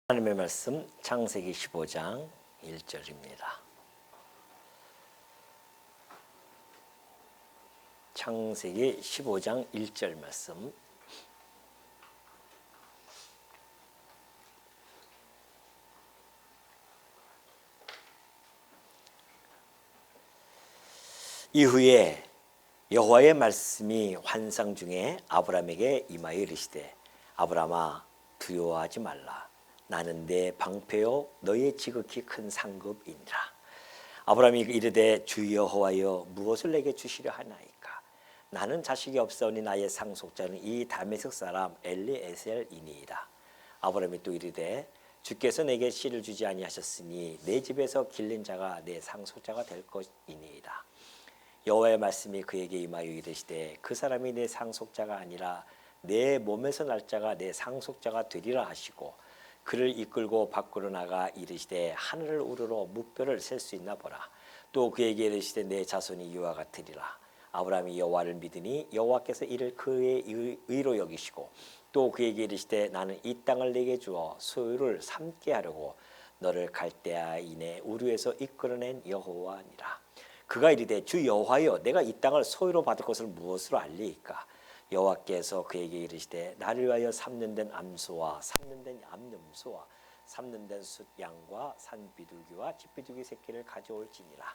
하나님의 말씀 창세기 15장 1절입니다. 창세기 15장 1절 말씀. 이후에 여호와의 말씀이 환상 중에 아브라함에게 임하여 이르시되 아브라함아 두려워하지 말라. 나는 내 방패요 너의 지극히 큰 상급이니라. 아브라함이 이르되 주 여호와여 무엇을 내게 주시려 하나이까. 나는 자식이 없사오니 나의 상속자는 이 다메섹 사람 엘리에셀이니이다. 아브라함이 또 이르되 주께서 내게 씨를 주지 아니하셨으니 내 집에서 길른 자가 내 상속자가 될 것이니이다. 여호와의 말씀이 그에게 임하여 이르시되 그 사람이 내 상속자가 아니라 내 몸에서 날 자가 내 상속자가 되리라 하시고 그를 이끌고 밖으로 나가 이르시되 하늘을 우러러 무뼈를 셀 수 있나 보라. 또 그에게 이르시되 내 자손이 이와 같으리라. 아브라함이 여호와를 믿으니 여호와께서 이를 그의 의로 여기시고 또 그에게 이르시되 나는 이 땅을 내게 주어 소유를 삼게 하려고 너를 갈대아인의 우르에서 이끌어낸 여호와니라. 그가 이르되 주 여호와여 내가 이 땅을 소유로 받을 것을 무엇으로 알리이까. 여호와께서 그에게 이르시되 나를 위하여 삼는된 암소와 삼는된 암염소와 삼는된 숫양과 산비둘기와 집비둘기 새끼를 가져올지니라.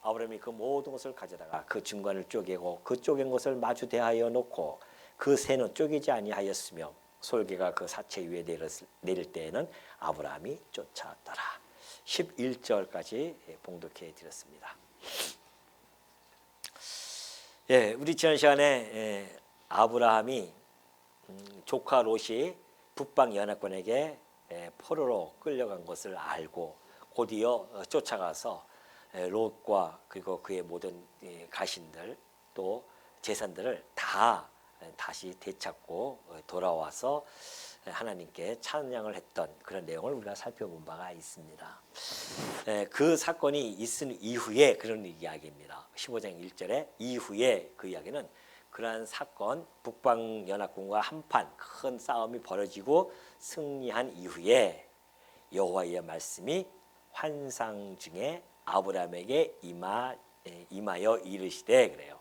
아브라함이 그 모든 것을 가져다가 그 중간을 쪼개고 그 쪼갠 것을 마주 대하여 놓고 그 새는 쪼개지 아니하였으며 솔개가 그 사체 위에 내릴 때에는 아브라함이 쫓아왔더라. 11절까지 봉독해 드렸습니다. 우리 지난 시간에 아브라함이 조카 롯이 북방 연합군에게 포로로 끌려간 것을 알고 곧이어 쫓아가서 롯과 그리고 그의 모든 가신들 또 재산들을 다 다시 되찾고 돌아와서 하나님께 찬양을 했던 그런 내용을 우리가 살펴본 바가 있습니다. 그 사건이 있은 이후에 그런 이야기입니다. 15장 1절에 이후에 그 이야기는 그러한 사건 북방연합군과 한판 큰 싸움이 벌어지고 승리한 이후에 여호와의 말씀이 환상 중에 아브라함에게 임하여 이르시되 그래요.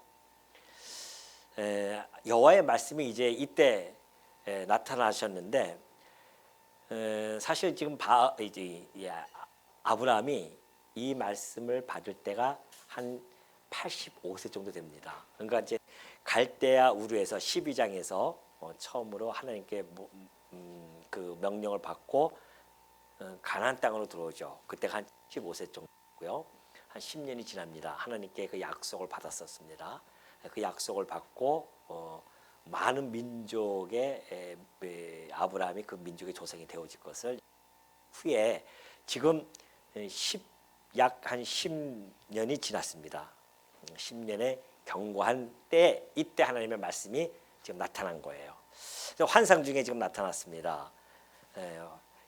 여호와의 말씀이 이제 이때 나타나셨는데 사실 지금 아브라함이 이 말씀을 받을 때가 한 85세 정도 됩니다. 그러니까 이제 갈대아 우르에서 12장에서 처음으로 하나님께 그 명령을 받고 가나안 땅으로 들어오죠. 그때가 한 15세 정도고요. 한 10년이 지납니다. 하나님께 그 약속을 받았었습니다. 그 약속을 받고 많은 민족의 아브라함이 그 민족의 조상이 되어질 것을 후에 지금 약 한 10년이 지났습니다. 10년의 경고한 때 이때 하나님의 말씀이 지금 나타난 거예요. 환상 중에 지금 나타났습니다.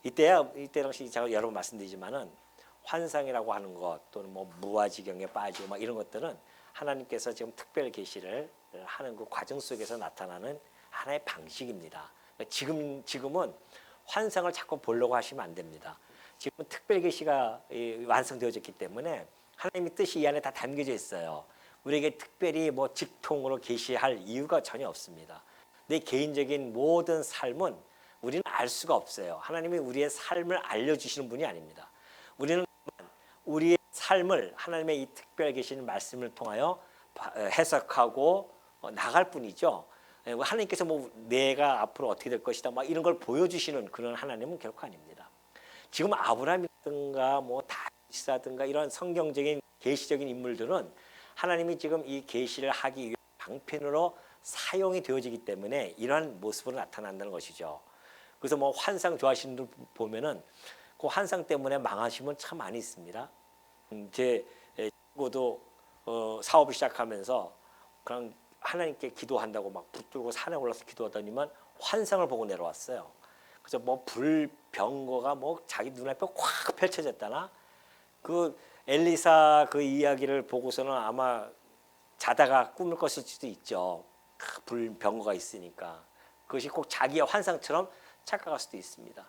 이때 당시 제가 여러 번 말씀드리지만은 환상이라고 하는 것 또는 뭐 무아지경에 빠지고 막 이런 것들은 하나님께서 지금 특별 계시를 하는 그 과정 속에서 나타나는 하나의 방식입니다. 지금은 환상을 자꾸 보려고 하시면 안 됩니다. 지금은 특별 계시가 완성되어졌기 때문에 하나님의 뜻이 이 안에 다 담겨져 있어요. 우리에게 특별히 뭐 직통으로 계시할 이유가 전혀 없습니다. 내 개인적인 모든 삶은 우리는 알 수가 없어요. 하나님이 우리의 삶을 알려주시는 분이 아닙니다. 우리는 우리의 삶을 하나님의 이 특별 계시는 말씀을 통하여 해석하고 나갈 뿐이죠. 하나님께서 뭐 내가 앞으로 어떻게 될 것이다 막 이런 걸 보여주시는 그런 하나님은 결코 아닙니다. 지금 아브라함이든가 뭐 다윗이라든가 이런 성경적인 계시적인 인물들은 하나님이 지금 이 계시를 하기 위해 방편으로 사용이 되어지기 때문에 이러한 모습으로 나타난다는 것이죠. 그래서 뭐 환상 좋아하시는 분들 보면은 그 환상 때문에 망하신 분 참 많이 있습니다. 제 친구도 사업을 시작하면서 그냥 하나님께 기도한다고 막 붙들고 산에 올라서 기도하더니만 환상을 보고 내려왔어요. 그래서 뭐 불병거가 뭐 자기 눈앞에 확 펼쳐졌다나 그 엘리사 그 이야기를 보고서는 아마 자다가 꿈을 꿨을 수도 있죠. 불병거가 있으니까 그것이 꼭 자기의 환상처럼 착각할 수도 있습니다.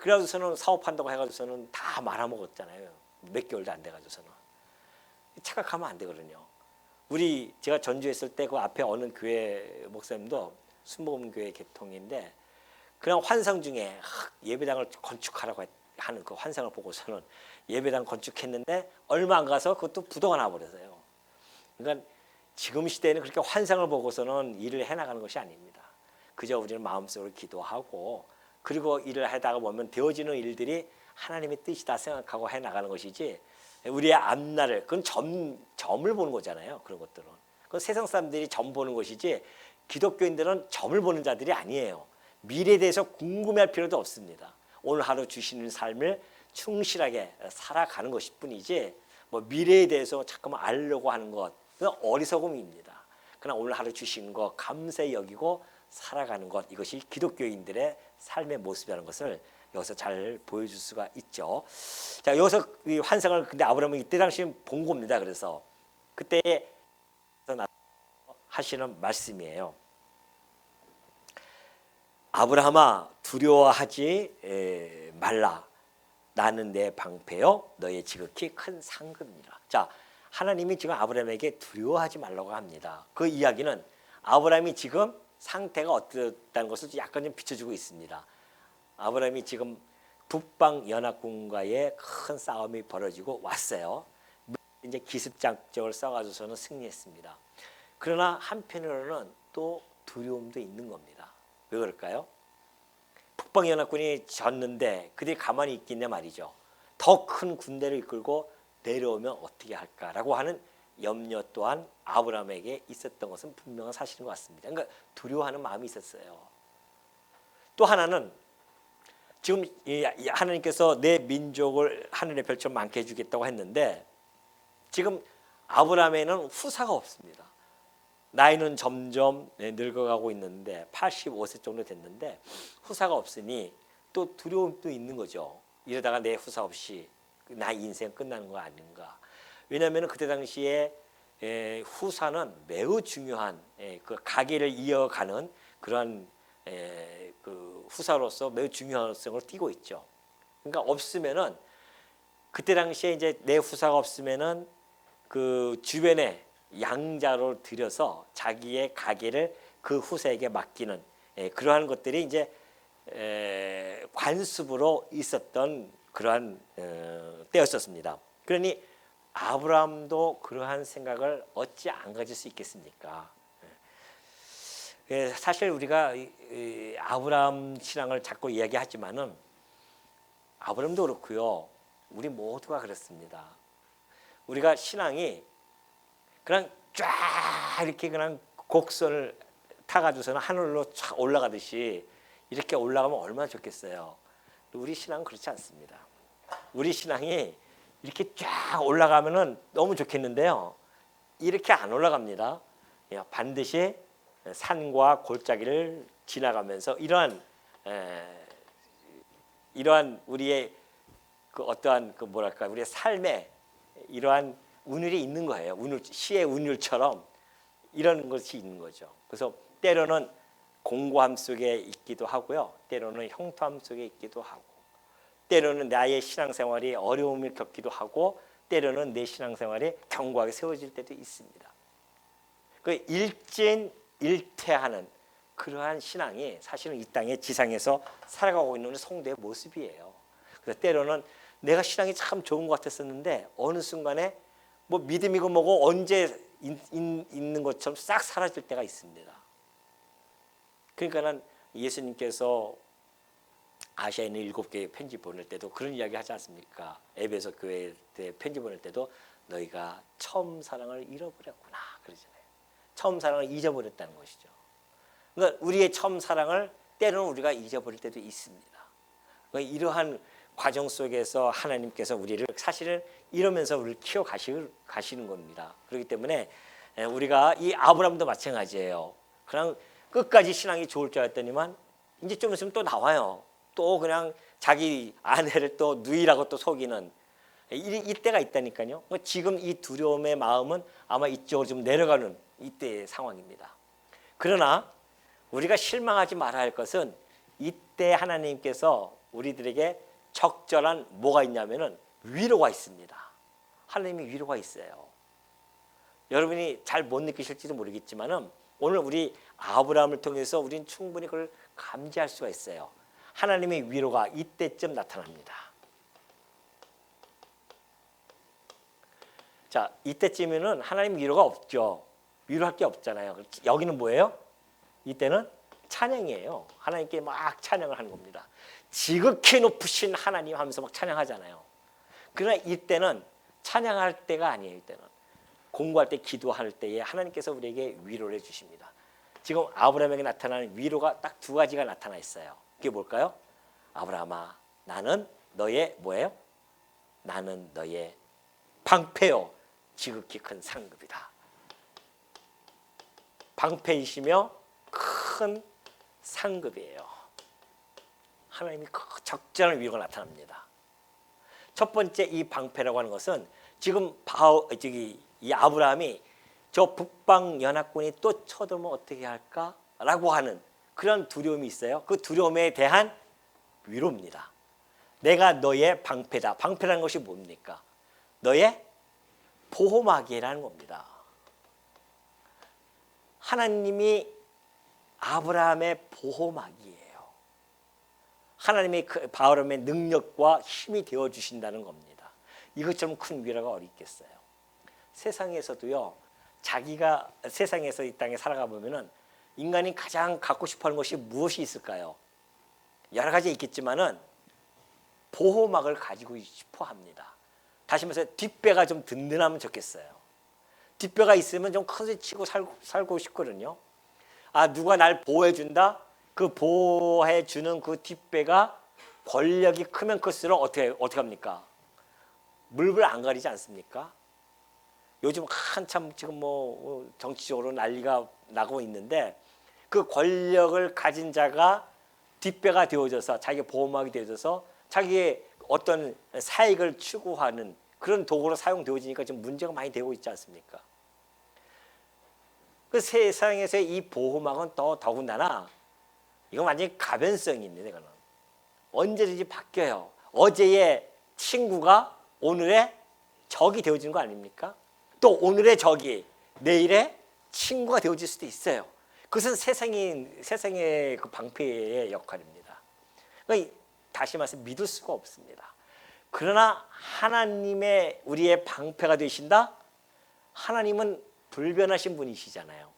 그래가지고서는 사업한다고 해가지고서는 다 말아먹었잖아요. 몇 개월도 안 돼가지고서는. 착각하면 안 되거든요. 제가 전주에 있을 때 그 앞에 어느 교회 목사님도 순복음교회 개통인데 그냥 환상 중에 예배당을 건축하라고 하는 그 환상을 보고서는 예배당 건축했는데 얼마 안 가서 그것도 부도가 나버렸어요. 그러니까 지금 시대에는 그렇게 환상을 보고서는 일을 해나가는 것이 아닙니다. 그저 우리는 마음속으로 기도하고 그리고 일을 하다가 보면 되어지는 일들이 하나님의 뜻이다 생각하고 해나가는 것이지 우리의 앞날을 그건 점을 보는 거잖아요. 그런 것들은 그건 세상 사람들이 점 보는 것이지 기독교인들은 점을 보는 자들이 아니에요. 미래에 대해서 궁금해할 필요도 없습니다. 오늘 하루 주시는 삶을 충실하게 살아가는 것일 뿐이지 뭐 미래에 대해서 자꾸만 알려고 하는 것 그건 어리석음입니다. 그러나 오늘 하루 주시는 것 감사히 여기고 살아가는 것 이것이 기독교인들의 삶의 모습이라는 것을 여기서 잘 보여줄 수가 있죠. 자, 여기서 이 환상을 근데 아브라함은 이때 당시 본 겁니다. 그래서 그때 하시는 말씀이에요. 아브라함아 두려워하지 말라. 나는 내 방패요 너의 지극히 큰 상급이라. 자, 하나님이 지금 아브라함에게 두려워하지 말라고 합니다. 그 이야기는 아브라함이 지금 상태가 어떻다는 것을 약간 좀 비춰주고 있습니다. 아브라함이 지금 북방 연합군과의 큰 싸움이 벌어지고 왔어요. 이제 기습작전을 써가지고서는 승리했습니다. 그러나 한편으로는 또 두려움도 있는 겁니다. 왜 그럴까요? 북방 연합군이 졌는데 그들이 가만히 있겠냐 말이죠. 더 큰 군대를 이끌고 내려오면 어떻게 할까라고 하는 염려 또한 아브라함에게 있었던 것은 분명한 사실인 것 같습니다. 그러니까 두려워하는 마음이 있었어요. 또 하나는 지금 하나님께서 내 민족을 하늘의 별처럼 많게 해주겠다고 했는데 지금 아브라함에는 후사가 없습니다. 나이는 점점 늙어가고 있는데 85세 정도 됐는데 후사가 없으니 또 두려움도 있는 거죠. 이러다가 내 후사 없이 나 인생 끝나는 거 아닌가. 왜냐하면 그때 당시에 후사는 매우 중요한 그 가계를 이어가는 그런 그 후사로서 매우 중요한 성을 띠고 있죠. 그러니까 없으면은 그때 당시에 이제 내 후사가 없으면은 그 주변에 양자로 들여서 자기의 가계를 그 후사에게 맡기는 그러한 것들이 이제 관습으로 있었던 그러한 때였었습니다. 그러니 아브라함도 그러한 생각을 어찌 안 가질 수 있겠습니까? 사실 우리가 아브라함 신앙을 자꾸 이야기하지만은 아브라함도 그렇고요. 우리 모두가 그렇습니다. 우리가 신앙이 그냥 쫙 이렇게 그냥 곡선을 타가지고서는 하늘로 쫙 올라가듯이 이렇게 올라가면 얼마나 좋겠어요. 우리 신앙은 그렇지 않습니다. 우리 신앙이 이렇게 쫙 올라가면은 너무 좋겠는데요. 이렇게 안 올라갑니다. 반드시 산과 골짜기를 지나가면서 이러한 우리의 그 어떠한 그 뭐랄까 우리의 삶에 이러한 운율이 있는 거예요. 시의 운율처럼 이런 것이 있는 거죠. 그래서 때로는 공고함 속에 있기도 하고요. 때로는 형통함 속에 있기도 하고 때로는 나의 신앙생활이 어려움을 겪기도 하고 때로는 내 신앙생활이 견고하게 세워질 때도 있습니다. 그 일진일퇴하는 그러한 신앙이 사실은 이 땅의 지상에서 살아가고 있는 성도의 모습이에요. 그래서 때로는 내가 신앙이 참 좋은 것 같았었는데 어느 순간에 뭐 믿음이고 뭐고 언제 있는 것처럼 싹 사라질 때가 있습니다. 그러니까는 예수님께서 아시아에 있는 7개의 편지 보낼 때도 그런 이야기 하지 않습니까? 에베소 교회에 편지 보낼 때도 너희가 처음 사랑을 잃어버렸구나 그러잖아요. 처음 사랑을 잊어버렸다는 것이죠. 그러니까 우리의 처음 사랑을 때로는 우리가 잊어버릴 때도 있습니다. 그러니까 이러한 과정 속에서 하나님께서 우리를 사실은 이러면서 우리를 키워 가시는 겁니다. 그렇기 때문에 우리가 이 아브라함도 마찬가지예요. 그냥 끝까지 신앙이 좋을 줄 알았더니만 이제 좀 있으면 또 나와요. 또 그냥 자기 아내를 또 누이라고 또 속이는 이때가 있다니까요. 지금 이 두려움의 마음은 아마 이쪽으로 좀 내려가는 이때의 상황입니다. 그러나 우리가 실망하지 말아야 할 것은 이때 하나님께서 우리들에게 적절한 뭐가 있냐면은 위로가 있습니다. 하나님의 위로가 있어요. 여러분이 잘 못 느끼실지도 모르겠지만은 오늘 우리 아브라함을 통해서 우리는 충분히 그걸 감지할 수가 있어요. 하나님의 위로가 이때쯤 나타납니다. 자, 이때쯤에는 하나님 위로가 없죠. 위로할 게 없잖아요. 여기는 뭐예요? 이때는 찬양이에요. 하나님께 막 찬양을 하는 겁니다. 지극히 높으신 하나님 하면서 막 찬양하잖아요. 그러나 이때는 찬양할 때가 아니에요. 이때는 공부할 때, 기도할 때에 하나님께서 우리에게 위로를 해주십니다. 지금 아브라함에게 나타나는 위로가 딱 두 가지가 나타나 있어요. 그게 뭘까요? 아브라함아, 나는 너의 뭐예요? 나는 너의 방패요 지극히 큰 상급이다. 방패이시며 큰 상급이에요. 하나님이 적절한 위로가 나타납니다. 첫 번째 이 방패라고 하는 것은 지금 이 아브라함이 저 북방 연합군이 또 쳐들면 어떻게 할까라고 하는 그런 두려움이 있어요. 그 두려움에 대한 위로입니다. 내가 너의 방패다. 방패라는 것이 뭡니까? 너의 보호막이라는 겁니다. 하나님이 아브라함의 보호막이에요. 하나님이 그 아브라함의 능력과 힘이 되어 주신다는 겁니다. 이것처럼 큰 위로가 어디 있겠어요? 세상에서도요. 자기가 세상에서 이 땅에 살아가 보면은 인간이 가장 갖고 싶어하는 것이 무엇이 있을까요? 여러 가지 있겠지만은 보호막을 가지고 싶어 합니다. 다시 말해서 뒷배가 좀 든든하면 좋겠어요. 뒷배가 있으면 좀 큰 소리 치고 살고 싶거든요. 아, 누가 날 보호해 준다? 그 보호해 주는 그 뒷배가 권력이 크면 클수록 어떻게 합니까? 물불 안 가리지 않습니까? 요즘 한참 지금 뭐 정치적으로 난리가 나고 있는데 그 권력을 가진 자가 뒷배가 되어져서 자기 보호막이 되어져서 자기의 어떤 사익을 추구하는 그런 도구로 사용되어지니까 지금 문제가 많이 되고 있지 않습니까? 그 세상에서의 이 보호막은 더군다나 이건 완전히 가변성이 있는 이거는 언제든지 바뀌어요. 어제의 친구가 오늘의 적이 되어지는 거 아닙니까? 또 오늘의 적이 내일의 친구가 되어질 수도 있어요. 그것은 세상의 그 방패의 역할입니다. 그러니까 다시 말해서 믿을 수가 없습니다. 그러나 하나님의 우리의 방패가 되신다? 하나님은 불변하신 분이시잖아요.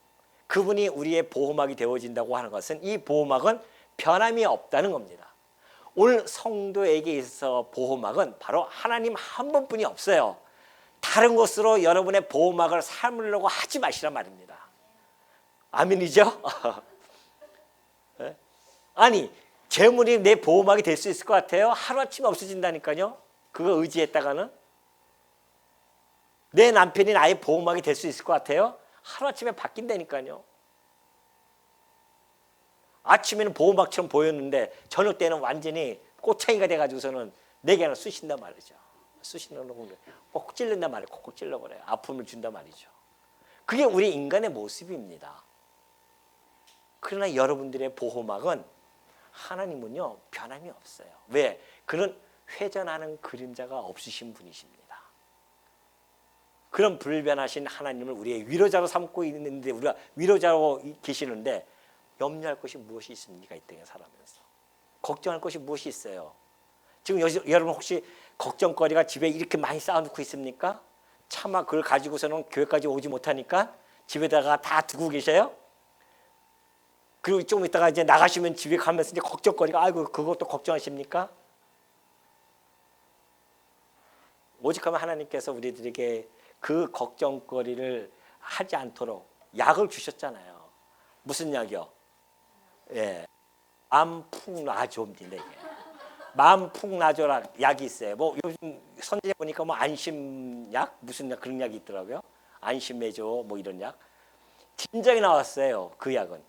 그분이 우리의 보호막이 되어진다고 하는 것은 이 보호막은 변함이 없다는 겁니다. 오늘 성도에게 있어 보호막은 바로 하나님 한 분뿐이 없어요. 다른 곳으로 여러분의 보호막을 삼으려고 하지 마시란 말입니다. 아멘이죠? 아니, 재물이 내 보호막이 될 수 있을 것 같아요? 하루아침에 없어진다니까요. 그거 의지했다가는. 내 남편이 나의 보호막이 될 수 있을 것 같아요? 하루아침에 바뀐다니까요. 아침에는 보호막처럼 보였는데 저녁 때는 완전히 꼬챙이가 돼가지고서는 내게는 쑤신단 말이죠. 쑤시는 거 꼭 찔른단 말이에요. 콕콕 찔러버려요. 아픔을 준단 말이죠. 그게 우리 인간의 모습입니다. 그러나 여러분들의 보호막은 하나님은요 변함이 없어요. 왜? 그는 회전하는 그림자가 없으신 분이십니다. 그런 불변하신 하나님을 우리의 위로자로 삼고 있는데 우리가 위로자로 계시는데 염려할 것이 무엇이 있습니까? 이 땅에 살아면서 걱정할 것이 무엇이 있어요? 지금 여러분 혹시 걱정거리가 집에 이렇게 많이 쌓아놓고 있습니까? 차마 그걸 가지고서는 교회까지 오지 못하니까 집에다가 다 두고 계셔요? 그리고 조금 있다가 이제 나가시면 집에 가면서 이제 걱정거리가 아이고 그것도 걱정하십니까? 오직하면 하나님께서 우리들에게 그 걱정거리를 하지 않도록 약을 주셨잖아요. 무슨 약이요? 예, 마음 푹 놔줘입니다. 이게 마음 푹 놔줘라 약이 있어요. 뭐 요즘 선지에 보니까 뭐 안심약 무슨 약 그런 약이 있더라고요. 안심해줘 뭐 이런 약 진작에 나왔어요. 그 약은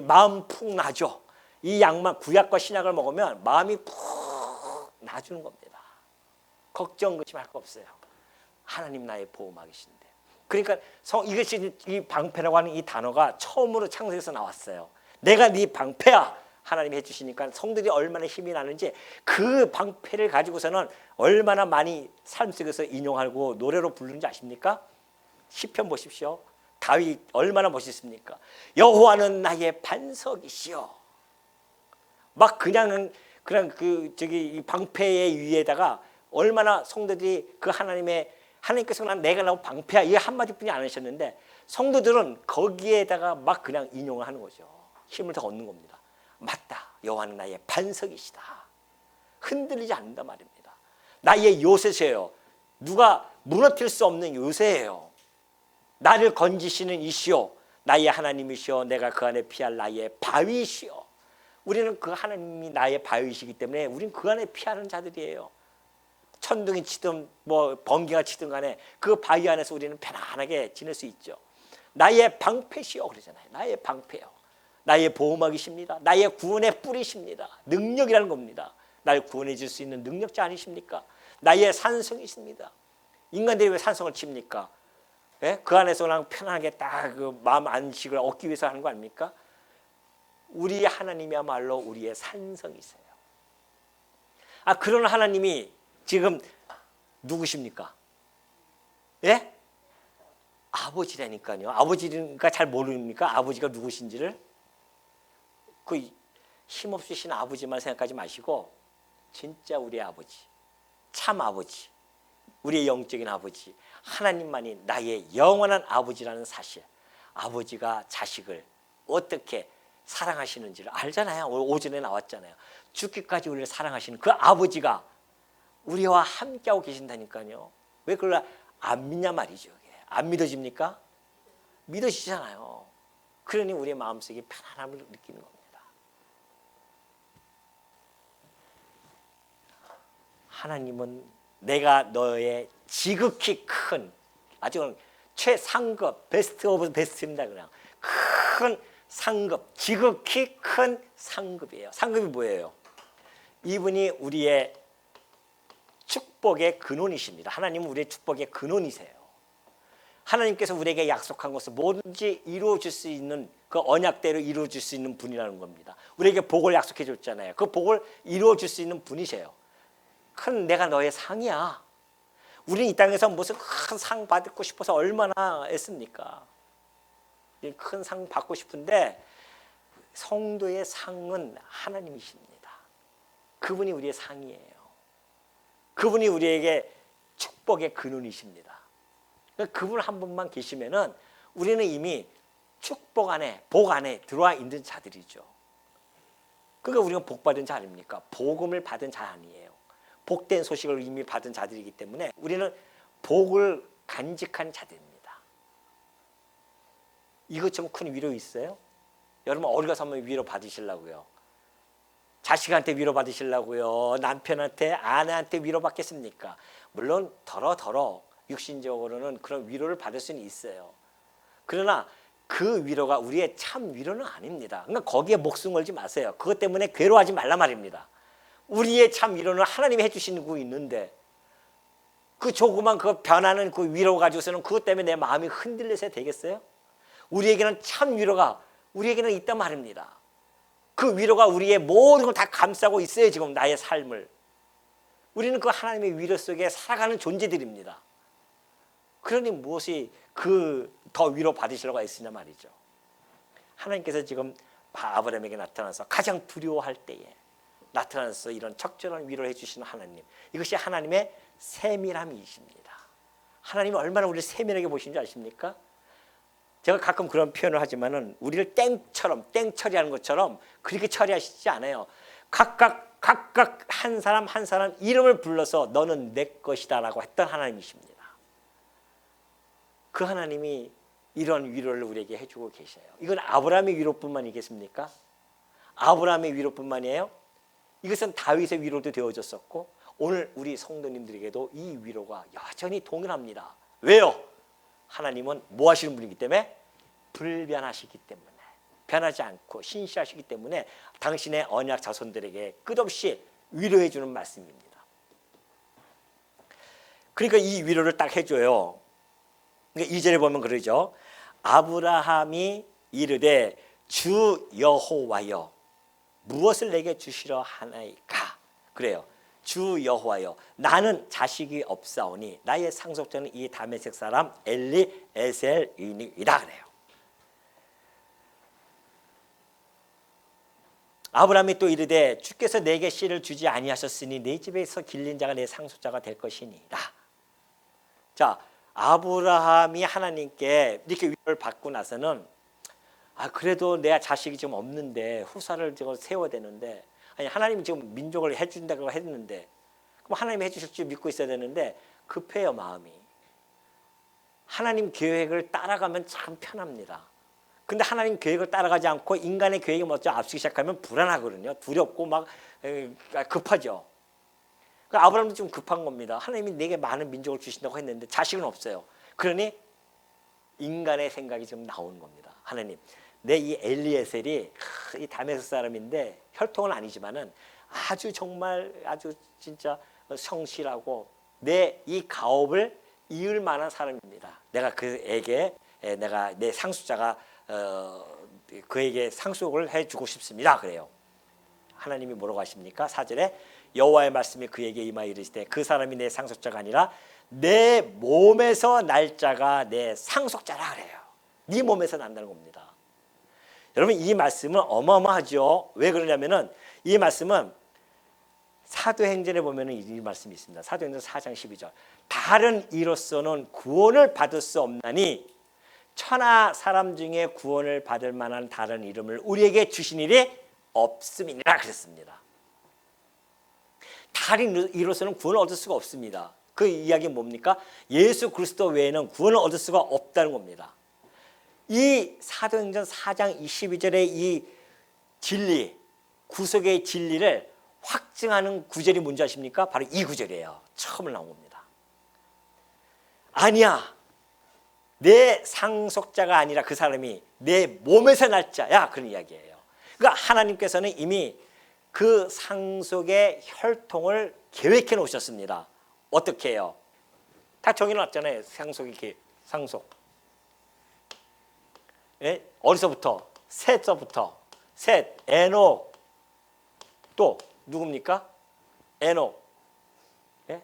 마음 푹 놔줘. 이 약만 구약과 신약을 먹으면 마음이 푹 놔주는 겁니다. 걱정 근심할 거 없어요. 하나님 나의 보호막이신데. 그러니까 이것이 이 방패라고 하는 이 단어가 처음으로 창세기에서 나왔어요. 내가 네 방패야. 하나님이 해주시니까 성도들이 얼마나 힘이 나는지 그 방패를 가지고서는 얼마나 많이 삶 속에서 인용하고 노래로 부르는지 아십니까? 시편 보십시오. 다윗 얼마나 멋있습니까? 여호와는 나의 반석이시여. 막 그냥 이 방패의 위에다가 얼마나 성도들이 그 하나님께서는 내가 나온 방패야 이 한마디뿐이 안 하셨는데 성도들은 거기에다가 막 그냥 인용을 하는 거죠. 힘을 더 얻는 겁니다. 맞다. 여호와는 나의 반석이시다. 흔들리지 않는다 말입니다. 나의 요새세요. 누가 무너뜨릴 수 없는 요새예요. 나를 건지시는 이시오. 나의 하나님이시오. 내가 그 안에 피할 나의 바위시오. 우리는 그 하나님이 나의 바위시기 때문에 우리는 그 안에 피하는 자들이에요. 천둥이 치든 번개가 치든 간에 그 바위 안에서 우리는 편안하게 지낼 수 있죠. 나의 방패시오 그러잖아요. 나의 방패요. 나의 보호막이십니다. 나의 구원의 뿌리십니다. 능력이라는 겁니다. 날 구원해 줄 수 있는 능력자 아니십니까? 나의 산성이십니다. 인간들이 왜 산성을 칩니까? 예? 그 안에서 그냥 편하게 딱 그 마음 안식을 얻기 위해서 하는 거 아닙니까? 우리 하나님이야말로 우리의 산성이세요. 그런 하나님이 지금 누구십니까? 예? 아버지라니까요. 아버지니까 잘 모릅니까? 아버지가 누구신지를? 그 힘없으신 아버지만 생각하지 마시고 진짜 우리의 아버지, 참 아버지, 우리의 영적인 아버지, 하나님만이 나의 영원한 아버지라는 사실. 아버지가 자식을 어떻게 사랑하시는지를 알잖아요. 오전에 나왔잖아요. 죽기까지 우리를 사랑하시는 그 아버지가 우리와 함께하고 계신다니까요. 왜 그걸 안 믿냐 말이죠. 안 믿어집니까? 믿어지잖아요. 그러니 우리의 마음속에 편안함을 느끼는 겁니다. 하나님은 내가 너의 지극히 큰 아주 최상급 베스트 오브 베스트입니다. 그냥 큰 상급, 지극히 큰 상급이에요. 상급이 뭐예요? 이분이 우리의 축복의 근원이십니다. 하나님은 우리의 축복의 근원이세요. 하나님께서 우리에게 약속한 것을 뭐든지 이루어줄 수 있는 그 언약대로 이루어줄 수 있는 분이라는 겁니다. 우리에게 복을 약속해 줬잖아요. 그 복을 이루어줄 수 있는 분이세요. 큰 내가 너의 상이야. 우리는 이 땅에서 무슨 큰 상 받고 싶어서 얼마나 애씁니까? 큰 상 받고 싶은데 성도의 상은 하나님이십니다. 그분이 우리의 상이에요. 그분이 우리에게 축복의 근원이십니다. 그분 한 분만 계시면은 우리는 이미 축복 안에, 복 안에 들어와 있는 자들이죠. 그러니까 우리가 복 받은 자 아닙니까? 복음을 받은 자 아니에요. 복된 소식을 이미 받은 자들이기 때문에 우리는 복을 간직한 자들입니다. 이것처럼 큰 위로 있어요? 여러분 어디 가서 한번 위로 받으시려고요? 자식한테 위로 받으시려고요? 남편한테, 아내한테 위로 받겠습니까? 물론 더러 육신적으로는 그런 위로를 받을 수는 있어요. 그러나 그 위로가 우리의 참 위로는 아닙니다. 그러니까 거기에 목숨 걸지 마세요. 그것 때문에 괴로워하지 말라 말입니다. 우리의 참 위로는 하나님이 해주시는 거 있는데 그 조그만 그 변하는 그 위로 가지고서는 그것 때문에 내 마음이 흔들려서 되겠어요? 우리에게는 참 위로가 우리에게는 있단 말입니다. 그 위로가 우리의 모든 걸 다 감싸고 있어요. 지금 나의 삶을. 우리는 그 하나님의 위로 속에 살아가는 존재들입니다. 그러니 무엇이 그 더 위로 받으시려고 있으냐 말이죠. 하나님께서 지금 아브라함에게 나타나서 가장 두려워할 때에 나타나서 이런 적절한 위로를 해주시는 하나님. 이것이 하나님의 세밀함이십니다. 하나님이 얼마나 우리를 세밀하게 보시는지 아십니까? 제가 가끔 그런 표현을 하지만은 우리를 땡처럼 땡 처리하는 것처럼 그렇게 처리하시지 않아요. 각각 한 사람 한 사람 이름을 불러서 너는 내 것이다라고 했던 하나님이십니다. 그 하나님이 이런 위로를 우리에게 해주고 계셔요. 이건 아브라함의 위로뿐만이겠습니까? 아브라함의 위로뿐만이에요? 이것은 다윗의 위로도 되어졌었고 오늘 우리 성도님들에게도 이 위로가 여전히 동일합니다. 왜요? 하나님은 뭐 하시는 분이기 때문에? 불변하시기 때문에 변하지 않고 신실하시기 때문에 당신의 언약 자손들에게 끝없이 위로해 주는 말씀입니다. 그러니까 이 위로를 딱 해줘요. 그러니까 2절에 보면 그러죠. 아브라함이 이르되 주 여호와여 무엇을 내게 주시려 하나이까? 그래요. 주 여호와여, 나는 자식이 없사오니 나의 상속자는 이 다메섹 사람 엘리에셀이니이다. 그래요. 아브라함이 또 이르되 주께서 내게 씨를 주지 아니하셨으니 내 집에서 길린 자가 내 상속자가 될 것이니이다. 자, 아브라함이 하나님께 이렇게 위로를 받고 나서는 그래도 내 자식이 좀 없는데 후사를 세워야 되는데, 아니 하나님이 지금 민족을 해준다고 했는데 그럼 하나님이 해주실 줄 믿고 있어야 되는데 급해요 마음이. 하나님 계획을 따라가면 참 편합니다. 근데 하나님 계획을 따라가지 않고 인간의 계획에 먼저 앞서기 시작하면 불안하거든요. 두렵고 막 급하죠. 그러니까 아브라함도 좀 급한 겁니다. 하나님이 내게 많은 민족을 주신다고 했는데 자식은 없어요. 그러니 인간의 생각이 좀 나오는 겁니다. 하나님, 내 이 엘리에셀이 이 다메섹 사람인데 혈통은 아니지만은 아주 정말 아주 진짜 성실하고 내 이 가업을 이을 만한 사람입니다. 내가 그에게 내가 내 상속자가 그에게 상속을 해주고 싶습니다. 그래요. 하나님이 뭐라고 하십니까? 4절에 여호와의 말씀이 그에게 임하여 이르시되 그 사람이 내 상속자가 아니라 내 몸에서 날 자가 내 상속자라 그래요. 네 몸에서 난다는 겁니다. 여러분 이 말씀은 어마어마하죠. 왜 그러냐면은 이 말씀은 사도행전에 보면은 이 말씀이 있습니다. 사도행전 4장 12절. 다른 이로서는 구원을 받을 수 없나니 천하 사람 중에 구원을 받을 만한 다른 이름을 우리에게 주신 일이 없음이니라 그랬습니다. 다른 이로서는 구원을 얻을 수가 없습니다. 그 이야기는 뭡니까? 예수 그리스도 외에는 구원을 얻을 수가 없다는 겁니다. 이 사도행전 4장 22절의 이 진리, 구속의 진리를 확증하는 구절이 뭔지 아십니까? 바로 이 구절이에요. 처음 나온 겁니다. 아니야, 내 상속자가 아니라 그 사람이 내 몸에서 날 자야, 그런 이야기예요. 그러니까 하나님께서는 이미 그 상속의 혈통을 계획해 놓으셨습니다. 어떻게 해요? 다 정해놨잖아요. 상속. 예? 어디서부터? 셋서부터. 셋, 에녹. 또 누굽니까? 에녹. 예?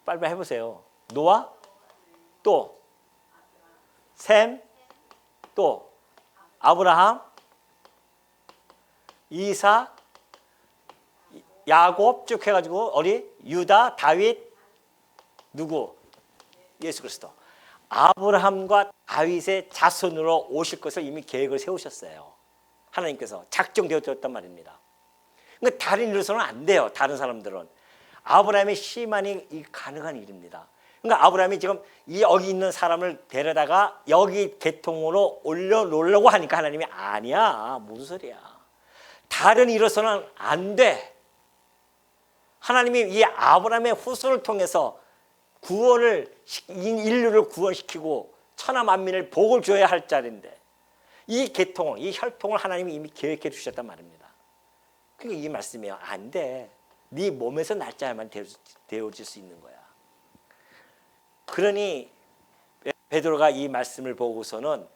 빨리 해보세요. 노아, 또 셈, 또 아브라함, 이삭, 야곱 쭉 해가지고 유다, 다윗, 누구? 예수 그리스도. 아브라함과 다윗의 자손으로 오실 것을 이미 계획을 세우셨어요. 하나님께서 작정되었단 말입니다. 그러니까 다른 일로서는 안 돼요. 다른 사람들은. 아브라함의 씨만이 가능한 일입니다. 그러니까 아브라함이 지금 여기 있는 사람을 데려다가 여기 계통으로 올려놓으려고 하니까 하나님이 아니야. 무슨 소리야. 다른 일로서는 안 돼. 하나님이 이 아브라함의 후손을 통해서 인류를 구원시키고 천하 만민을 복을 줘야 할 자리인데 이 계통을, 이 혈통을 하나님이 이미 계획해 주셨단 말입니다. 그러니까 이 말씀이에요. 안 돼. 네 몸에서 날짜야만 되어질 수 있는 거야. 그러니 베드로가 이 말씀을 보고서는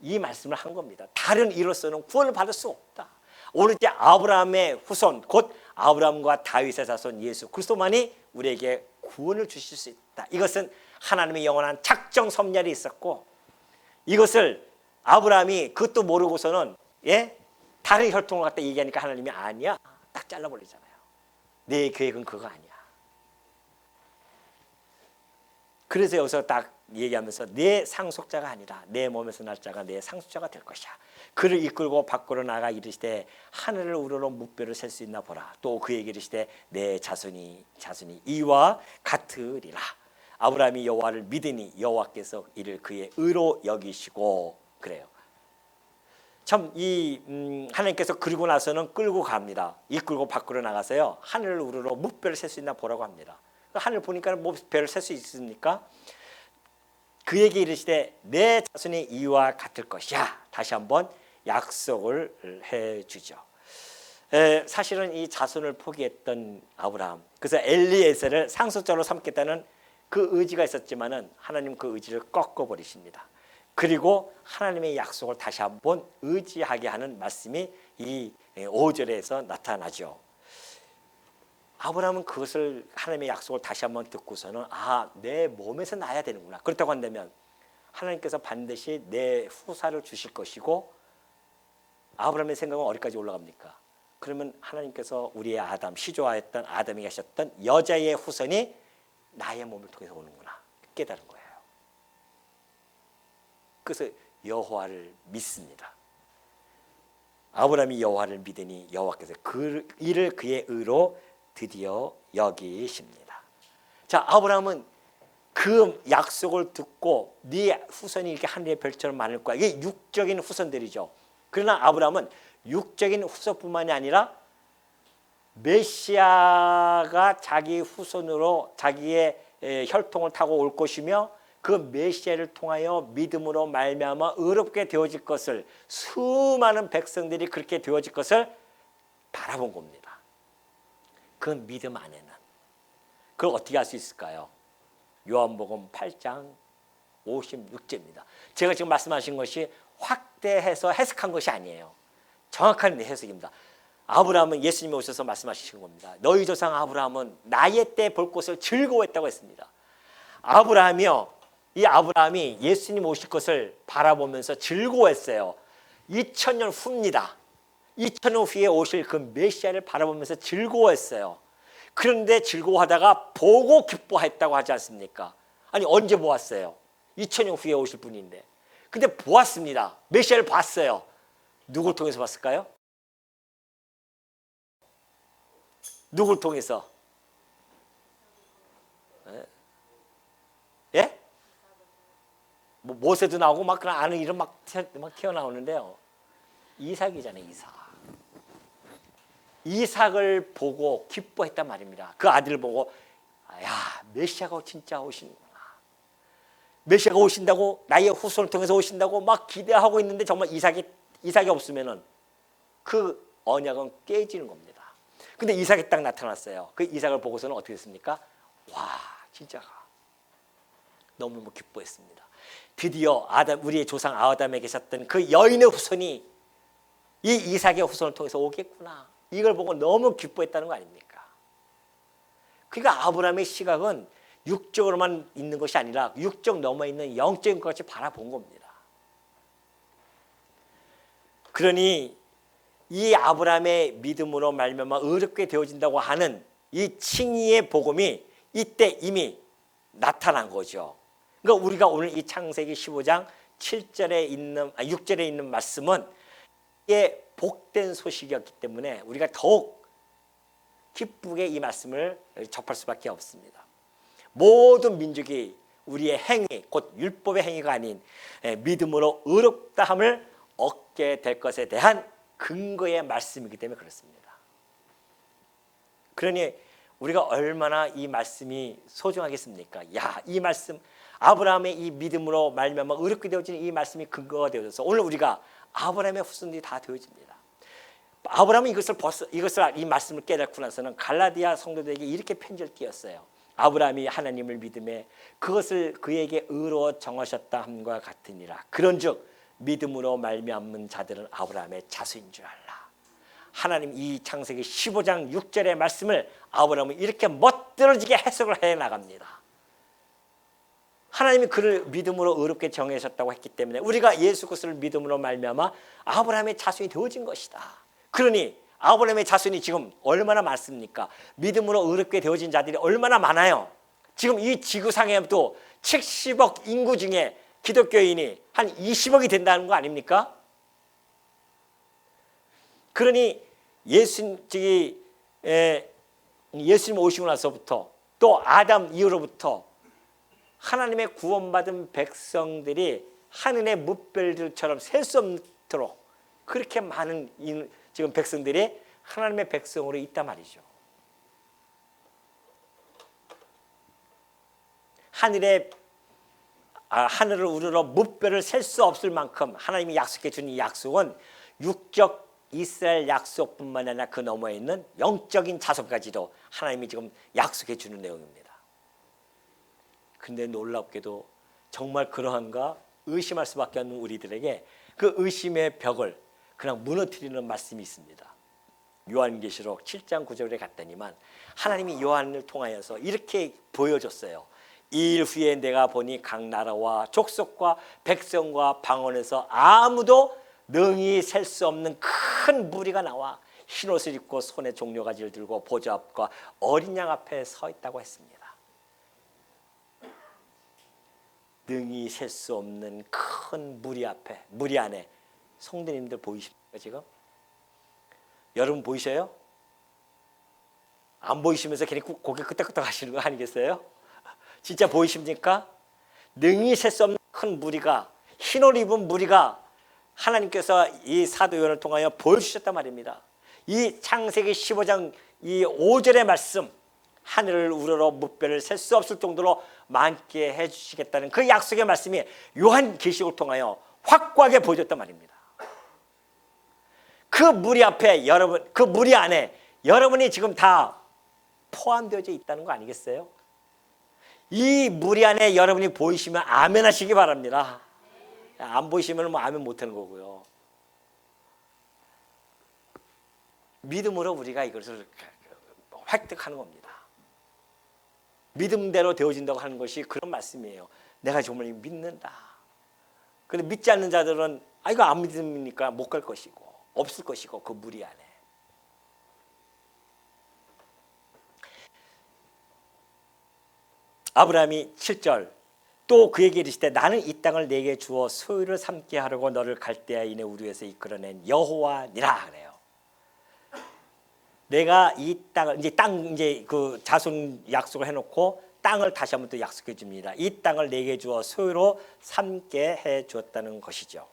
이 말씀을 한 겁니다. 다른 이로서는 구원을 받을 수 없다. 오로지 아브라함의 후손, 곧 아브라함과 다윗의 자손 예수 그리스도만이 우리에게 구원을 주실 수 있다. 이것은 하나님의 영원한 작정 섭렬이 있었고, 이것을 아브라함이 그것도 모르고서는 다른 혈통을 갖다 얘기하니까 하나님이 아니야, 딱 잘라버리잖아요. 내 계획은 그거 아니야. 그래서 여기서 딱 얘기하면서 내 상속자가 아니라 내 몸에서 날 자가 내 상속자가 될 것이야. 그를 이끌고 밖으로 나가 이르시되 하늘을 우러러 묵배를 셀 수 있나 보라. 또 그에게 이르시되 내 자손이 이와 같으리라. 아브라함이 여호와를 믿으니 여호와께서 이를 그의 의로 여기시고. 그래요. 참 하나님께서 그리고 나서는 끌고 갑니다. 이끌고 밖으로 나가서요, 하늘을 우러러 묵배를 셀 수 있나 보라고 합니다. 하늘 보니까 뭐 배를 셀 수 있습니까? 그에게 이르시되 내 자손이 이와 같을 것이야. 다시 한번 약속을 해주죠. 사실은 이 자손을 포기했던 아브라함, 그래서 엘리에셀을 상속자로 삼겠다는 그 의지가 있었지만은 하나님 그 의지를 꺾어버리십니다. 그리고 하나님의 약속을 다시 한번 의지하게 하는 말씀이 이 5절에서 나타나죠. 아브라함은 그것을 하나님의 약속을 다시 한번 듣고서는 내 몸에서 나야 되는구나. 그렇다고 한다면 하나님께서 반드시 내 후사를 주실 것이고 아브라함의 생각은 어디까지 올라갑니까? 그러면 하나님께서 우리의 아담, 시조하였던 아담이 하셨던 여자의 후손이 나의 몸을 통해서 오는구나 깨달은 거예요. 그래서 여호와를 믿습니다. 아브라함이 여호와를 믿으니 여호와께서 그 이를 그의 의로 드디어 여기십니다. 자, 아브라함은 그 약속을 듣고 네 후손이 이렇게 하늘의 별처럼 많을 거야. 이게 육적인 후손들이죠. 그러나 아브라함은 육적인 후손뿐만이 아니라 메시아가 자기 후손으로 자기의 혈통을 타고 올 것이며 그 메시아를 통하여 믿음으로 말미암아 의롭게 되어질 것을 수많은 백성들이 그렇게 되어질 것을 바라본 겁니다. 그 믿음 안에는 그걸 어떻게 할 수 있을까요? 요한복음 8장 56절입니다. 제가 지금 말씀하신 것이 확대해서 해석한 것이 아니에요. 정확한 해석입니다. 아브라함은 예수님이 오셔서 말씀하시는 겁니다. 너희 조상 아브라함은 나의 때 볼 것을 즐거워했다고 했습니다. 이 아브라함이 예수님 오실 것을 바라보면서 즐거워했어요. 2000년 후입니다. 2000년 후에 오실 그 메시아를 바라보면서 즐거워했어요. 그런데 즐거워하다가 보고 기뻐했다고 하지 않습니까? 아니 언제 보았어요? 2000년 후에 오실 분인데. 근데 보았습니다. 메시아를 봤어요. 누굴 통해서 봤을까요? 누굴 통해서? 예? 뭐 모세도 나오고 막 그런 아는 이름 막 튀어나오는데요. 이삭이잖아요, 이삭. 이삭을 보고 기뻐했단 말입니다. 그 아들을 보고 메시아가 진짜 오시는구나. 메시아가 오신다고 나의 후손을 통해서 오신다고 막 기대하고 있는데 정말 이삭이 없으면은 그 언약은 깨지는 겁니다. 근데 이삭이 딱 나타났어요. 그 이삭을 보고서는 어떻게 됐습니까? 진짜가 너무너무 기뻐했습니다. 드디어 우리의 조상 아담에 계셨던 그 여인의 후손이 이 이삭의 후손을 통해서 오겠구나. 이걸 보고 너무 기뻐했다는 거 아닙니까? 그러니까 아브라함의 시각은 육적으로만 있는 것이 아니라 육적 넘어 있는 영적인 것을 바라본 겁니다. 그러니 이 아브라함의 믿음으로 말미암아 의롭게 되어진다고 하는 이 칭의의 복음이 이때 이미 나타난 거죠. 그러니까 우리가 오늘 이 창세기 15장 6절에 있는 말씀은 이게 복된 소식이었기 때문에 우리가 더욱 기쁘게 이 말씀을 접할 수밖에 없습니다. 모든 민족이 우리의 행위, 곧 율법의 행위가 아닌 믿음으로 의롭다함을 얻게 될 것에 대한 근거의 말씀이기 때문에 그렇습니다. 그러니 우리가 얼마나 이 말씀이 소중하겠습니까? 이 말씀, 아브라함의 이 믿음으로 말미암아 의롭게 되어지는 이 말씀이 근거가 되어져서 오늘 우리가 아브라함의 후손들이 다 되어집니다. 아브라함은 이 말씀을 깨닫고 나서는 갈라디아 성도들에게 이렇게 편지를 띄었어요. 아브라함이 하나님을 믿음에 그것을 그에게 의로 정하셨다 함과 같으니라. 그런즉 믿음으로 말미암은 자들은 아브라함의 자손인 줄 알라. 하나님 이 창세기 15장 6절의 말씀을 아브라함은 이렇게 멋들어지게 해석을 해나갑니다. 하나님이 그를 믿음으로 의롭게 정하셨다고 했기 때문에 우리가 예수 그리스도를 믿음으로 말미암아 아브라함의 자손이 되어진 것이다. 그러니 아브라함의 자손이 지금 얼마나 많습니까? 믿음으로 의롭게 되어진 자들이 얼마나 많아요. 지금 이 지구상에도 70억 인구 중에 기독교인이 한 20억이 된다는 거 아닙니까? 그러니 예수님 오시고 나서부터 또 아담 이후로부터 하나님의 구원받은 백성들이 하늘의 뭇별들처럼 셀 수 없도록 그렇게 많은 지금 백성들이 하나님의 백성으로 있단 말이죠. 하늘을 우러러 뭇별을 셀 수 없을 만큼 하나님이 약속해 준 이 약속은 육적 이스라엘 약속뿐만 아니라 그 너머에 있는 영적인 자손까지도 하나님이 지금 약속해 주는 내용입니다. 그런데 놀랍게도 정말 그러한가 의심할 수밖에 없는 우리들에게 그 의심의 벽을 그냥 무너뜨리는 말씀이 있습니다. 요한계시록 7장 9절에 갔더니만 하나님이 요한을 통하여서 이렇게 보여줬어요. 이 일 후에 내가 보니 각 나라와 족속과 백성과 방언에서 아무도 능히 셀 수 없는 큰 무리가 나와 흰옷을 입고 손에 종려가지를 들고 보좌 앞과 어린 양 앞에 서 있다고 했습니다. 능히 셀 수 없는 큰 무리 앞에, 무리 안에. 성도님들 보이십니까 지금? 여러분 보이셔요? 안 보이시면서 괜히 고개 끄덕끄덕 하시는 거 아니겠어요? 진짜 보이십니까? 능히 셀 수 없는 큰 무리가, 흰옷 입은 무리가 하나님께서 이 사도 요한을 통하여 보여주셨단 말입니다. 이 창세기 15장 이 5절의 말씀, 하늘을 우러러 무뼈를 셀 수 없을 정도로 많게 해주시겠다는 그 약속의 말씀이 요한계시록을 통하여 확고하게 보여줬단 말입니다. 그 무리 앞에 여러분, 그 무리 안에 여러분이 지금 다 포함되어져 있다는 거 아니겠어요? 이 무리 안에 여러분이 보이시면 아멘 하시기 바랍니다. 안 보이시면 뭐 아멘 못하는 거고요. 믿음으로 우리가 이것을 획득하는 겁니다. 믿음대로 되어진다고 하는 것이 그런 말씀이에요. 내가 정말 믿는다. 그런데 믿지 않는 자들은 이거 안 믿으니까 못 갈 것이고 없을 것이고 그 무리 안에. 아브라함이 7절 또 그에게 이르시되 나는 이 땅을 내게 주어 소유를 삼게 하려고 너를 갈대아인의 우르에서 이끌어낸 여호와니라 그래요. 내가 이 땅을 이제 그 자손 약속을 해놓고 땅을 다시 한번 또 약속해 줍니다. 이 땅을 내게 주어 소유로 삼게 해 주었다는 것이죠.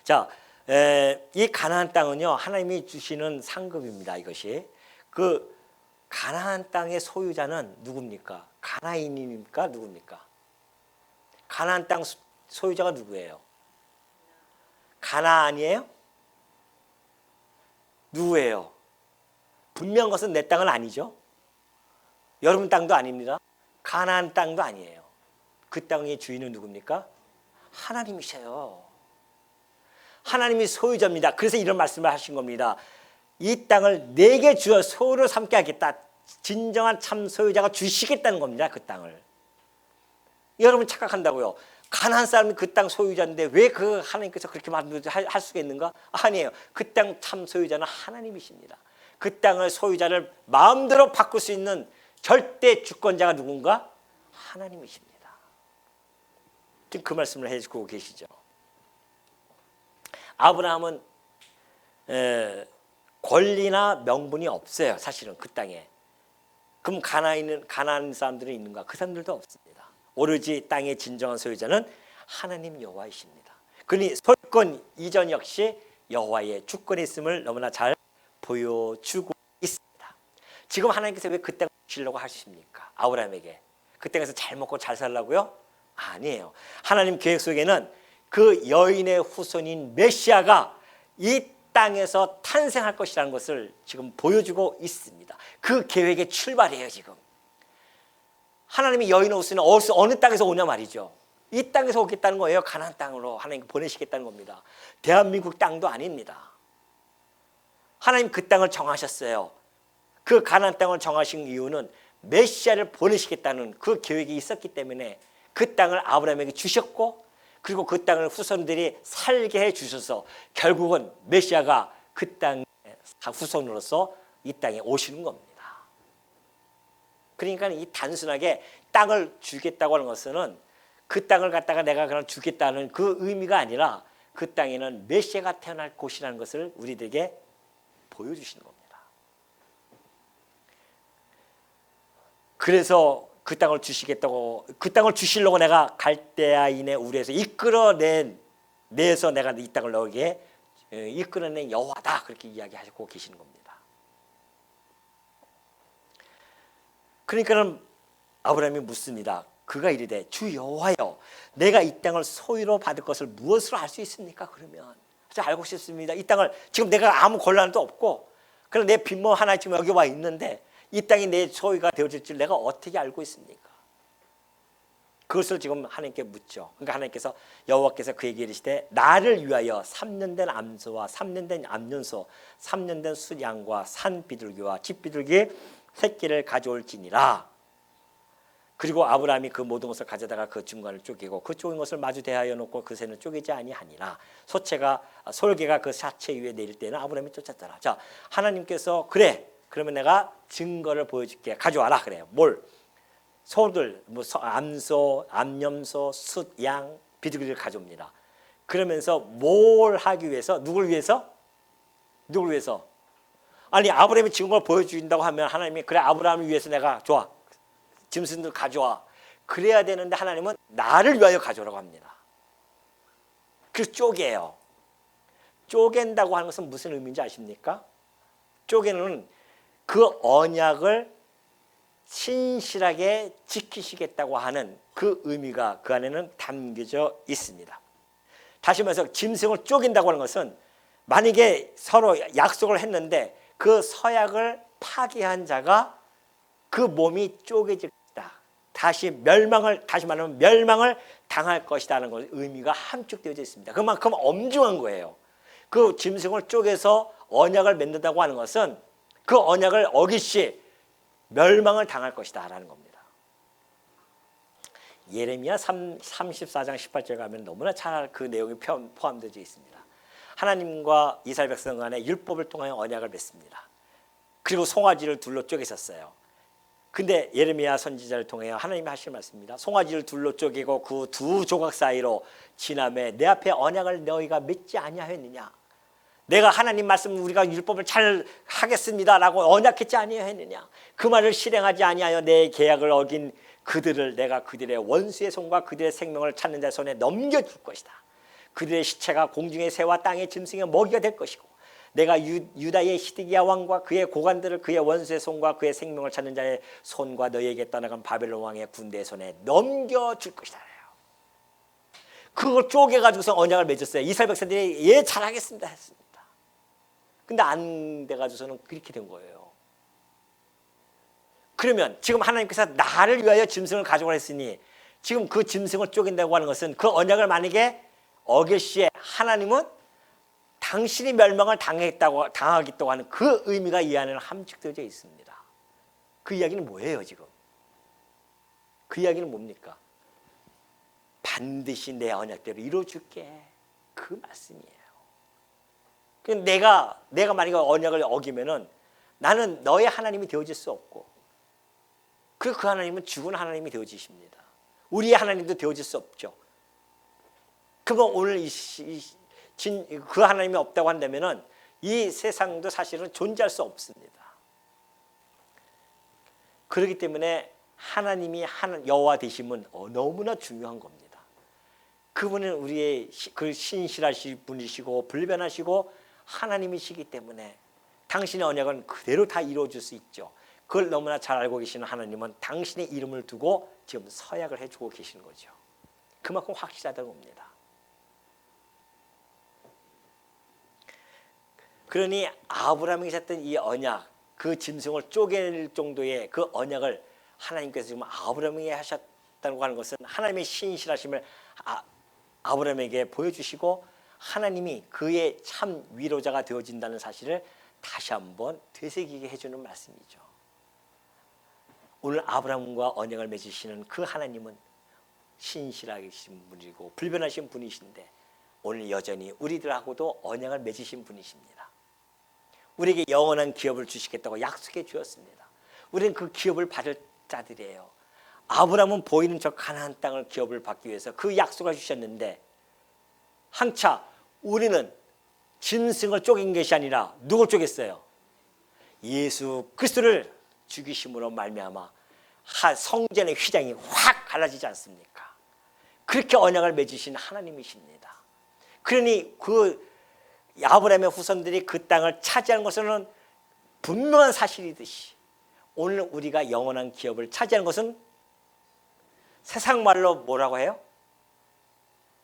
자, 이 가나안 땅은요 하나님이 주시는 상급입니다. 이것이 그 가나안 땅의 소유자는 누굽니까? 가나안인입니까? 누굽니까? 가나안 땅 소유자가 누구예요? 가나안이에요? 누구예요? 분명한 것은 내 땅은 아니죠. 여러분 땅도 아닙니다. 가나안 땅도 아니에요. 그 땅의 주인은 누굽니까? 하나님이셔요. 하나님이 소유자입니다. 그래서 이런 말씀을 하신 겁니다. 이 땅을 내게 주어 소유로 삼게 하겠다. 진정한 참 소유자가 주시겠다는 겁니다. 그 땅을. 여러분 착각한다고요. 가나안 사람이 그 땅 소유자인데 왜 그 하나님께서 그렇게 할 수가 있는가? 아니에요. 그 땅 참 소유자는 하나님이십니다. 그 땅의 소유자를 마음대로 바꿀 수 있는 절대 주권자가 누군가? 하나님이십니다. 지금 그 말씀을 해주고 계시죠. 아브라함은 권리나 명분이 없어요. 사실은 그 땅에. 그럼 가나안 사람들은 있는가? 그 사람들도 없습니다. 오로지 땅의 진정한 소유자는 하나님 여호와이십니다. 그러니 소유권 이전 역시 여호와의 주권이 있음을 너무나 잘 보여주고 있습니다. 지금 하나님께서 왜 그 땅을 주시려고 하십니까? 아브라함에게. 그 땅에서 잘 먹고 잘 살라고요? 아니에요. 하나님 계획 속에는 그 여인의 후손인 메시아가 이 땅에서 탄생할 것이라는 것을 지금 보여주고 있습니다. 그 계획의 출발이에요. 지금 하나님이 여인의 후손이 어느 땅에서 오냐 말이죠. 이 땅에서 오겠다는 거예요. 가나안 땅으로 하나님 보내시겠다는 겁니다. 대한민국 땅도 아닙니다. 하나님 그 땅을 정하셨어요. 그 가나안 땅을 정하신 이유는 메시아를 보내시겠다는 그 계획이 있었기 때문에 그 땅을 아브라함에게 주셨고, 그리고 그 땅을 후손들이 살게 해 주셔서 결국은 메시아가 그 땅의 후손으로서 이 땅에 오시는 겁니다. 그러니까 이 단순하게 땅을 주겠다고 하는 것은 그 땅을 갖다가 내가 그냥 주겠다는 그 의미가 아니라 그 땅에는 메시아가 태어날 곳이라는 것을 우리들에게 보여주시는 겁니다. 그래서 그 땅을 주시겠다고, 그 땅을 주시려고 내가 갈대아인의 우리에서 내서 내가 이 땅을 너에게 이끌어낸 여호와다, 그렇게 이야기하고 계시는 겁니다. 그러니까는 아브라함이 묻습니다. 그가 이르되 주 여호와여, 내가 이 땅을 소유로 받을 것을 무엇으로 알 수 있습니까? 그러면 제가 알고 싶습니다. 이 땅을 지금 내가 아무 권한도 없고 그럼 내 빈몸 하나 지금 여기 와 있는데 이 땅이 내 소유가 되어질 줄 내가 어떻게 알고 있습니까? 그것을 지금 하나님께 묻죠. 그러니까 하나님께서 여호와께서 그에게 이르시되 나를 위하여 3년 된 암소와 3년 된 암년소 3년 된 숫양과 산 비둘기와 집 비둘기 새끼를 가져올지니라. 그리고 아브라함이 그 모든 것을 가져다가 그 중간을 쪼개고 그 쪼갠 것을 마주 대하여 놓고 그 새는 쪼개지 아니하니라. 솔개가 그 사체 위에 내릴 때는 아브라함이 쫓았더라. 자, 하나님께서 그래 그러면 내가 증거를 보여줄게. 가져와라. 그래요. 뭘? 소들, 뭐 암소, 암염소, 숫, 양, 비둘기를 가져옵니다. 그러면서 뭘 하기 위해서? 누굴 위해서? 누굴 위해서? 아니 아브라함이 증거를 보여준다고 하면 하나님이 그래 아브라함을 위해서 내가 좋아. 짐승들 가져와. 그래야 되는데 하나님은 나를 위하여 가져오라고 합니다. 그래서 쪼개요. 쪼갠다고 하는 것은 무슨 의미인지 아십니까? 쪼개는 그 언약을 신실하게 지키시겠다고 하는 그 의미가 그 안에는 담겨져 있습니다. 다시 말해서 짐승을 쪼갠다고 하는 것은 만약에 서로 약속을 했는데 그 서약을 파기한 자가 그 몸이 쪼개질 것이다. 다시 말하면 멸망을 당할 것이라는 것 의미가 함축되어져 있습니다. 그만큼 엄중한 거예요. 그 짐승을 쪼개서 언약을 맺는다고 하는 것은 그 언약을 어기시 멸망을 당할 것이다 라는 겁니다. 예레미야 34장 18절 가면 너무나 잘 그 내용이 포함되어 있습니다. 하나님과 이스라엘 백성 간에 율법을 통하여 언약을 맺습니다. 그리고 송아지를 둘로 쪼개셨어요. 근데 예레미야 선지자를 통하여 하나님이 하실 말씀입니다. 송아지를 둘로 쪼개고 그 두 조각 사이로 지남에 내 앞에 언약을 너희가 맺지 아니하였느냐. 내가 하나님 말씀 우리가 율법을 잘 하겠습니다라고 언약했지 아니하였느냐. 그 말을 실행하지 아니하여 내 계약을 어긴 그들을 내가 그들의 원수의 손과 그들의 생명을 찾는 자 손에 넘겨줄 것이다. 그들의 시체가 공중의 새와 땅의 짐승의 먹이가 될 것이고 내가 유다의 시드기야 왕과 그의 고관들을 그의 원수의 손과 그의 생명을 찾는 자의 손과 너희에게 떠나간 바벨론 왕의 군대의 손에 넘겨줄 것이다. 그걸 쪼개가지고서 언약을 맺었어요. 이스라엘 백성들이 예 잘하겠습니다 했습니다. 근데 안 돼가지고서는 그렇게 된 거예요. 그러면 지금 하나님께서 나를 위하여 짐승을 가져오라 했으니 지금 그 짐승을 쪼갠다고 하는 것은 그 언약을 만약에 어길 시에 하나님은 당신이 멸망을 당하겠다고 하는 그 의미가 이 안에는 함축되어져 있습니다. 그 이야기는 뭐예요 지금? 그 이야기는 뭡니까? 반드시 내 언약대로 이루어줄게. 그 말씀이에요. 내가 만약에 언약을 어기면은 나는 너의 하나님이 되어질 수 없고 그리고 그 하나님은 죽은 하나님이 되어지십니다. 우리의 하나님도 되어질 수 없죠. 그럼 오늘 그 하나님이 없다고 한다면은 이 세상도 사실은 존재할 수 없습니다. 그렇기 때문에 하나님이 여호와 되심은 너무나 중요한 겁니다. 그분은 우리의 그 신실하신 분이시고 불변하시고 하나님이시기 때문에 당신의 언약은 그대로 다 이루어질 수 있죠. 그걸 너무나 잘 알고 계시는 하나님은 당신의 이름을 두고 지금 서약을 해주고 계시는 거죠. 그만큼 확실하다는 겁니다. 그러니 아브라함이 있었던 이 언약, 그 짐승을 쪼갤 정도의 그 언약을 하나님께서 지금 아브라함에게 하셨다고 하는 것은 하나님의 신실하심을 아브라함에게 보여주시고 하나님이 그의 참 위로자가 되어진다는 사실을 다시 한번 되새기게 해주는 말씀이죠. 오늘 아브라함과 언약을 맺으시는 그 하나님은 신실하신 분이고 불변하신 분이신데 오늘 여전히 우리들하고도 언약을 맺으신 분이십니다. 우리에게 영원한 기업을 주시겠다고 약속해 주었습니다. 우리는 그 기업을 받을 자들이에요. 아브라함은 보이는 저 가나안 땅을 기업을 받기 위해서 그 약속을 주셨는데 한차 우리는 짐승을 쪼갠 것이 아니라 누굴 쪼갰어요? 예수 그리스도를 죽이심으로 말미암아 성전의 휘장이 확 갈라지지 않습니까? 그렇게 언약을 맺으신 하나님이십니다. 그러니 그 아브라함의 후손들이 그 땅을 차지하는 것은 분명한 사실이듯이 오늘 우리가 영원한 기업을 차지하는 것은 세상 말로 뭐라고 해요?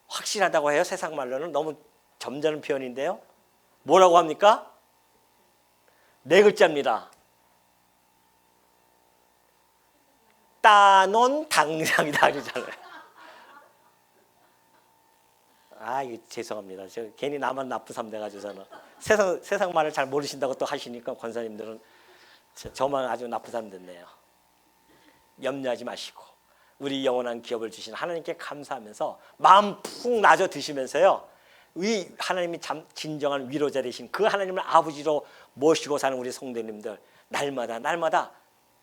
확실하다고 해요. 세상 말로는 너무 점잖은 표현인데요. 뭐라고 합니까? 네 글자입니다. 따놓은 당장이다 그러잖아요. 아, 이거 죄송합니다. 저 괜히 나만 나쁜 사람 돼가지고서는 세상 말을 잘 모르신다고 또 하시니까 권사님들은 저만 아주 나쁜 사람 됐네요. 염려하지 마시고 우리 영원한 기업을 주신 하나님께 감사하면서 마음 푹 낮아 드시면서요. 이 하나님이 참 진정한 위로자 되신 그 하나님을 아버지로 모시고 사는 우리 성도님들 날마다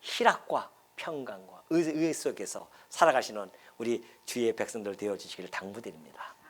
희락과 평강과 의 속에서 살아가시는 우리 주의 백성들 되어주시기를 당부드립니다.